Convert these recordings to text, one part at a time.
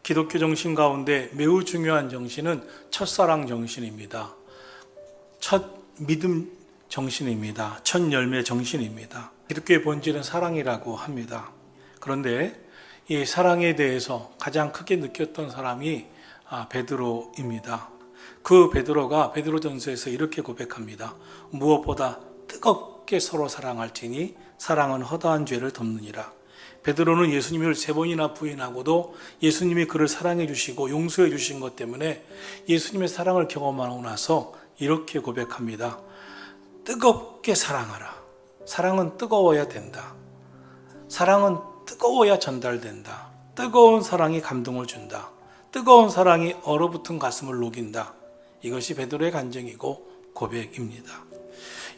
기독교 정신 가운데 매우 중요한 정신은 첫사랑 정신입니다. 첫 믿음 정신입니다. 첫 열매 정신입니다. 기독교의 본질은 사랑이라고 합니다. 그런데 이 사랑에 대해서 가장 크게 느꼈던 사람이 베드로입니다. 그 베드로가 베드로전서에서 이렇게 고백합니다. 무엇보다 뜨겁게 서로 사랑할지니 사랑은 허다한 죄를 덮느니라. 베드로는 예수님을 3번이나 부인하고도 예수님이 그를 사랑해 주시고 용서해 주신 것 때문에 예수님의 사랑을 경험하고 나서 이렇게 고백합니다. 뜨겁게 사랑하라. 사랑은 뜨거워야 된다. 사랑은 뜨거워야 전달된다. 뜨거운 사랑이 감동을 준다. 뜨거운 사랑이 얼어붙은 가슴을 녹인다. 이것이 베드로의 간증이고 고백입니다.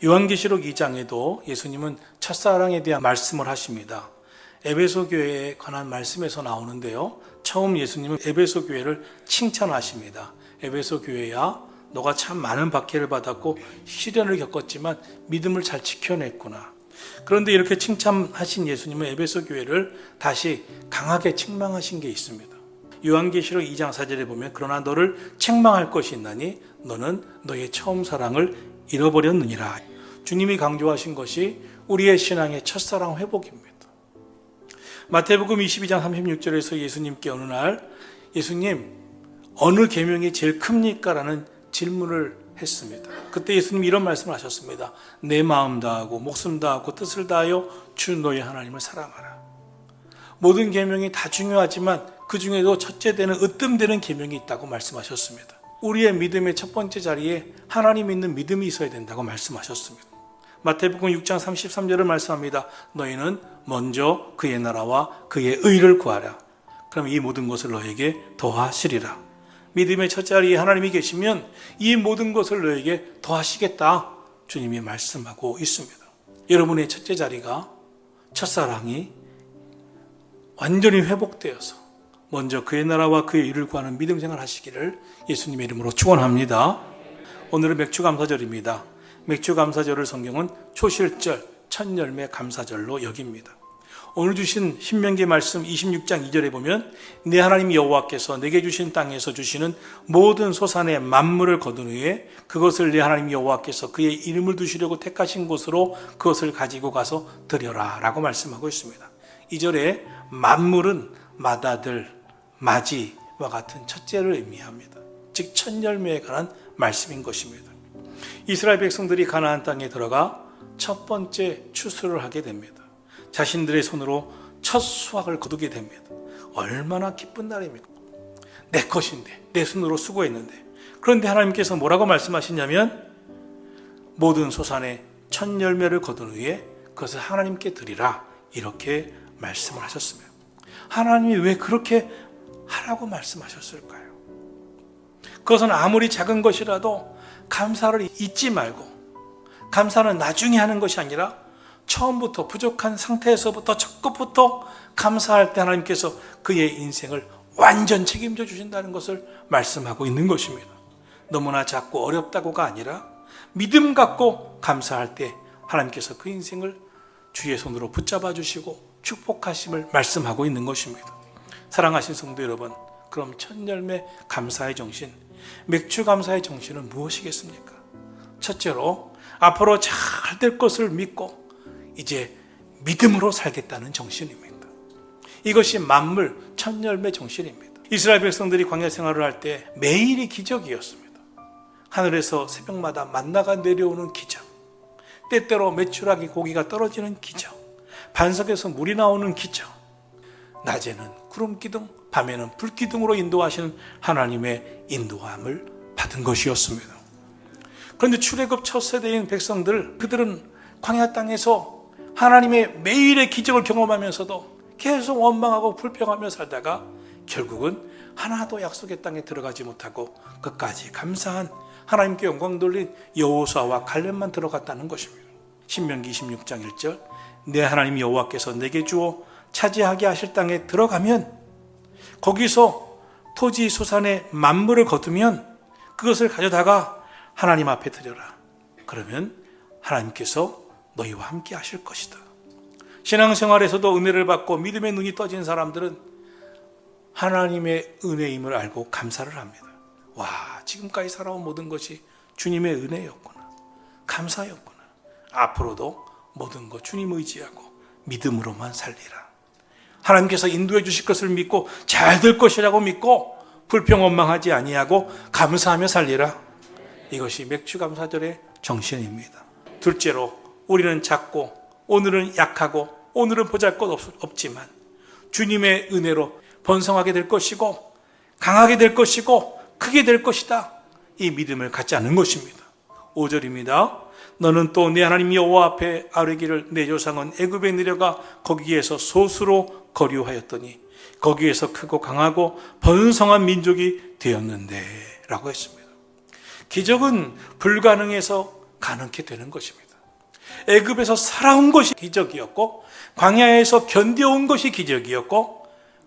요한계시록 2장에도 예수님은 첫사랑에 대한 말씀을 하십니다. 에베소 교회에 관한 말씀에서 나오는데요. 처음 예수님은 에베소 교회를 칭찬하십니다. 에베소 교회야, 너가 참 많은 박해를 받았고 시련을 겪었지만 믿음을 잘 지켜냈구나. 그런데 이렇게 칭찬하신 예수님은 에베소 교회를 다시 강하게 책망하신 게 있습니다. 요한계시록 2장 4절에 보면 그러나 너를 책망할 것이 있나니 너는 너의 처음 사랑을 잃어버렸느니라. 주님이 강조하신 것이 우리의 신앙의 첫사랑 회복입니다. 마태복음 22장 36절에서 예수님께 어느 날 예수님 어느 계명이 제일 큽니까? 라는 질문을 했습니다. 그때 예수님이 이런 말씀을 하셨습니다. 내 마음 다하고 목숨 다하고 뜻을 다하여 주 너의 하나님을 사랑하라. 모든 계명이 다 중요하지만 그 중에도 첫째 되는 으뜸되는 계명이 있다고 말씀하셨습니다. 우리의 믿음의 첫 번째 자리에 하나님 있는 믿음이 있어야 된다고 말씀하셨습니다. 마태복음 6장 33절을 말씀합니다. 너희는 먼저 그의 나라와 그의 의를 구하라. 그럼 이 모든 것을 너에게 더하시리라. 믿음의 첫 자리에 하나님이 계시면 이 모든 것을 너에게 더하시겠다. 주님이 말씀하고 있습니다. 여러분의 첫째 자리가 첫사랑이 완전히 회복되어서 먼저 그의 나라와 그의 일을 구하는 믿음 생활 하시기를 예수님의 이름으로 축원합니다. 오늘은 맥주감사절입니다. 맥주감사절을 성경은 초실절, 첫 열매 감사절로 여깁니다. 오늘 주신 신명기 말씀 26장 2절에 보면 내 하나님 여호와께서 내게 주신 땅에서 주시는 모든 소산의 만물을 거둔 후에 그것을 내 하나님 여호와께서 그의 이름을 두시려고 택하신 곳으로 그것을 가지고 가서 드려라 라고 말씀하고 있습니다. 2절에 만물은 맏아들, 맞이와 같은 첫째를 의미합니다. 즉 첫 열매에 관한 말씀인 것입니다. 이스라엘 백성들이 가나안 땅에 들어가 첫 번째 추수를 하게 됩니다. 자신들의 손으로 첫 수확을 거두게 됩니다. 얼마나 기쁜 날입니까? 내 것인데, 내 손으로 수고했는데. 그런데 하나님께서 뭐라고 말씀하시냐면 모든 소산의 첫 열매를 거둔 후에 그것을 하나님께 드리라 이렇게 말씀을 하셨습니다. 하나님이 왜 그렇게 하라고 말씀하셨을까요? 그것은 아무리 작은 것이라도 감사를 잊지 말고 감사는 나중에 하는 것이 아니라 처음부터 부족한 상태에서부터 첫 것부터 감사할 때 하나님께서 그의 인생을 완전 책임져 주신다는 것을 말씀하고 있는 것입니다. 너무나 작고 어렵다고가 아니라 믿음 갖고 감사할 때 하나님께서 그 인생을 주의 손으로 붙잡아 주시고 축복하심을 말씀하고 있는 것입니다. 사랑하신 성도 여러분, 그럼 첫 열매 감사의 정신, 맥주 감사의 정신은 무엇이겠습니까? 첫째로 앞으로 잘 될 것을 믿고 이제 믿음으로 살겠다는 정신입니다. 이것이 만물 첫 열매 정신입니다. 이스라엘 백성들이 광야 생활을 할 때 매일이 기적이었습니다. 하늘에서 새벽마다 만나가 내려오는 기적, 때때로 메추라기 고기가 떨어지는 기적, 반석에서 물이 나오는 기적, 낮에는 구름 기둥, 밤에는 불 기둥으로 인도하시는 하나님의 인도함을 받은 것이었습니다. 그런데 출애굽 첫 세대인 백성들, 그들은 광야 땅에서 하나님의 매일의 기적을 경험하면서도 계속 원망하고 불평하며 살다가 결국은 하나도 약속의 땅에 들어가지 못하고 끝까지 감사한 하나님께 영광 돌린 여호수아와 갈렙만 들어갔다는 것입니다. 신명기 26장 1절 내 하나님 여호와께서 내게 주어 차지하게 하실 땅에 들어가면 거기서 토지 소산의 만물을 거두면 그것을 가져다가 하나님 앞에 드려라. 그러면 하나님께서 너희와 함께 하실 것이다. 신앙생활에서도 은혜를 받고 믿음의 눈이 떠진 사람들은 하나님의 은혜임을 알고 감사를 합니다. 와, 지금까지 살아온 모든 것이 주님의 은혜였구나. 감사였구나. 앞으로도 모든 것 주님 의지하고 믿음으로만 살리라. 하나님께서 인도해 주실 것을 믿고 잘 될 것이라고 믿고 불평원망하지 아니하고 감사하며 살리라. 이것이 맥주감사절의 정신입니다. 둘째로, 우리는 작고 오늘은 약하고 오늘은 보잘것없지만 주님의 은혜로 번성하게 될 것이고 강하게 될 것이고 크게 될 것이다. 이 믿음을 갖지 않는 것입니다. 5절입니다. 너는 또 내 하나님 여호와 앞에 아뢰기를 내 조상은 애굽에 내려가 거기에서 소수로 거류하였더니 거기에서 크고 강하고 번성한 민족이 되었는데 라고 했습니다. 기적은 불가능해서 가능케 되는 것입니다. 애굽에서 살아온 것이 기적이었고 광야에서 견뎌온 것이 기적이었고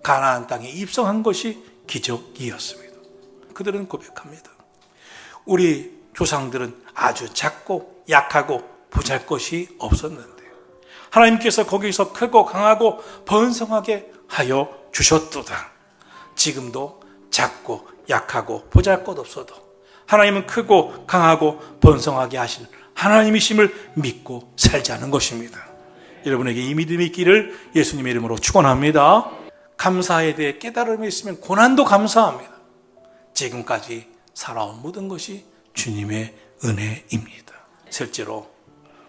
가나안 땅에 입성한 것이 기적이었습니다. 그들은 고백합니다. 우리 조상들은 아주 작고 약하고 보잘것이 없었는데 하나님께서 거기서 크고 강하고 번성하게 하여 주셨도다. 지금도 작고 약하고 보잘것없어도 하나님은 크고 강하고 번성하게 하신 하나님이심을 믿고 살자는 것입니다. 여러분에게 이 믿음이 있기를 예수님의 이름으로 축원합니다. 감사에 대해 깨달음이 있으면 고난도 감사합니다. 지금까지 살아온 모든 것이 주님의 은혜입니다. 셋째로,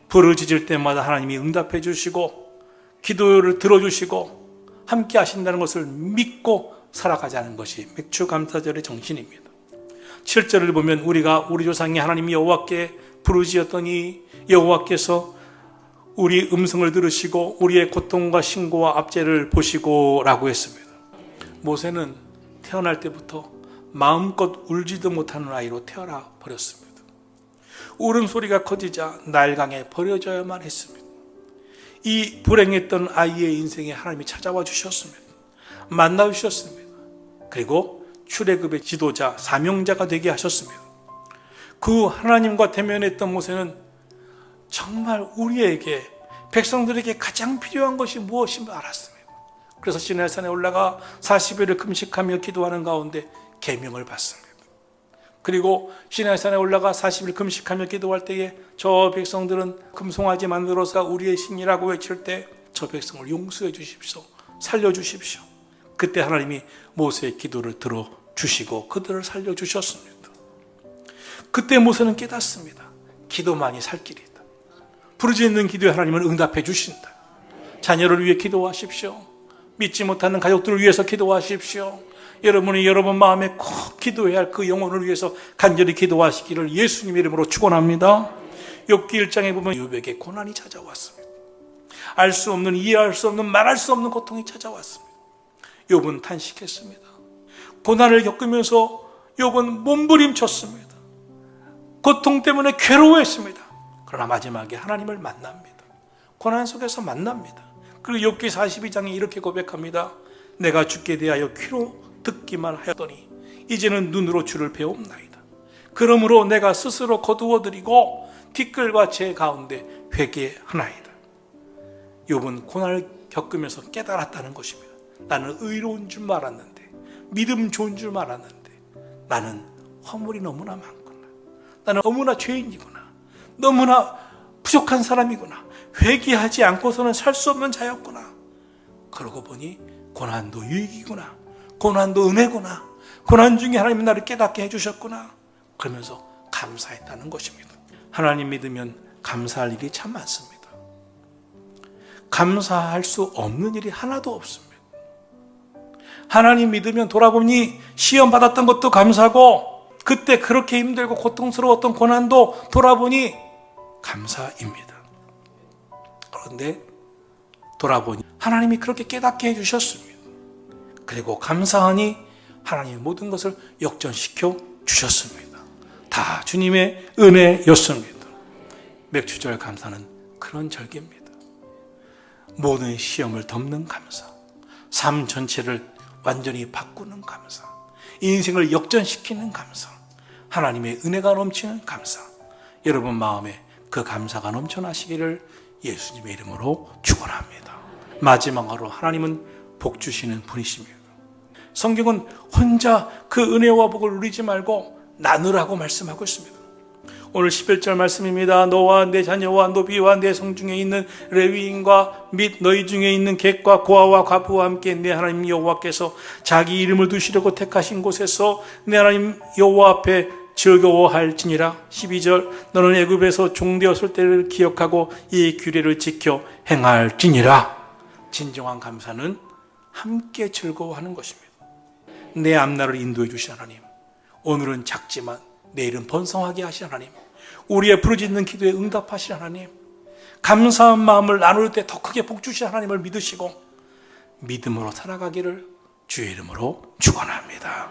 부르짖을 때마다 하나님이 응답해 주시고 기도를 들어주시고 함께 하신다는 것을 믿고 살아가자는 것이 맥주감사절의 정신입니다. 7절을 보면 우리 조상이 하나님 여호와께 부르짖었더니 여호와께서 우리 음성을 들으시고 우리의 고통과 신고와 압제를 보시고 라고 했습니다. 모세는 태어날 때부터 마음껏 울지도 못하는 아이로 태어나 버렸습니다. 울음소리가 커지자 나일강에 버려져야만 했습니다. 이 불행했던 아이의 인생에 하나님이 찾아와 주셨습니다. 만나 주셨습니다. 그리고 출애굽의 지도자, 사명자가 되게 하셨습니다. 그 하나님과 대면했던 모세는 정말 우리에게, 백성들에게 가장 필요한 것이 무엇인지 알았습니다. 그래서 시내산에 올라가 40일을 금식하며 기도하는 가운데 계명을 받습니다. 그리고 시내산에 올라가 40일 금식하며 기도할 때에 저 백성들은 금송아지 만들어서 우리의 신이라고 외칠 때 저 백성을 용서해 주십시오. 살려주십시오. 그때 하나님이 모세의 기도를 들어주시고 그들을 살려주셨습니다. 그때 모세는 깨닫습니다. 기도만이 살 길이다. 부르짖는 기도에 하나님은 응답해 주신다. 자녀를 위해 기도하십시오. 믿지 못하는 가족들을 위해서 기도하십시오. 여러분이 여러분 마음에 꼭 기도해야 할 그 영혼을 위해서 간절히 기도하시기를 예수님의 이름으로 축원합니다. 욥기 1장에 보면 욥에게 고난이 찾아왔습니다. 알 수 없는, 이해할 수 없는, 말할 수 없는 고통이 찾아왔습니다. 욥은 탄식했습니다. 고난을 겪으면서 욥은 몸부림쳤습니다. 고통 때문에 괴로워했습니다. 그러나 마지막에 하나님을 만납니다. 고난 속에서 만납니다. 그리고 욥기 42장에 이렇게 고백합니다. 내가 주께 대하여 귀로 듣기만 하였더니 이제는 눈으로 주를 배움나이다. 그러므로 내가 스스로 거두어드리고 티끌과 재 가운데 회개하나이다. 욥은 고난을 겪으면서 깨달았다는 것입니다. 나는 의로운 줄 알았는데, 믿음 좋은 줄 알았는데 나는 허물이 너무나 많구나. 나는 너무나 죄인이구나. 너무나 부족한 사람이구나. 회개하지 않고서는 살 수 없는 자였구나. 그러고 보니 고난도 유익이구나. 고난도 은혜구나. 고난 중에 하나님이 나를 깨닫게 해주셨구나. 그러면서 감사했다는 것입니다. 하나님 믿으면 감사할 일이 참 많습니다. 감사할 수 없는 일이 하나도 없습니다. 하나님 믿으면 돌아보니 시험 받았던 것도 감사고 그때 그렇게 힘들고 고통스러웠던 고난도 돌아보니 감사입니다. 그런데 돌아보니 하나님이 그렇게 깨닫게 해주셨습니다. 그리고 감사하니 하나님의 모든 것을 역전시켜 주셨습니다. 다 주님의 은혜였습니다. 맥주절 감사는 그런 절기입니다. 모든 시험을 덮는 감사, 삶 전체를 완전히 바꾸는 감사, 인생을 역전시키는 감사, 하나님의 은혜가 넘치는 감사, 여러분 마음에 그 감사가 넘쳐나시기를 예수님의 이름으로 축원합니다. 마지막으로 하나님은 복 주시는 분이십니다. 성경은 혼자 그 은혜와 복을 누리지 말고 나누라고 말씀하고 있습니다. 오늘 11절 말씀입니다. 너와 내 자녀와 노비와 내 성중에 있는 레위인과 및 너희 중에 있는 객과 고아와 과부와 함께 내 하나님 여호와께서 자기 이름을 두시려고 택하신 곳에서 내 하나님 여호와 앞에 즐거워할지니라. 12절 너는 애굽에서 종되었을 때를 기억하고 이 규례를 지켜 행할지니라. 진정한 감사는 함께 즐거워하는 것입니다. 내 앞날을 인도해 주신 하나님, 오늘은 작지만 내일은 번성하게 하신 하나님, 우리의 부르짖는 기도에 응답하신 하나님, 감사한 마음을 나눌 때 더 크게 복 주신 하나님을 믿으시고 믿음으로 살아가기를 주의 이름으로 축원합니다.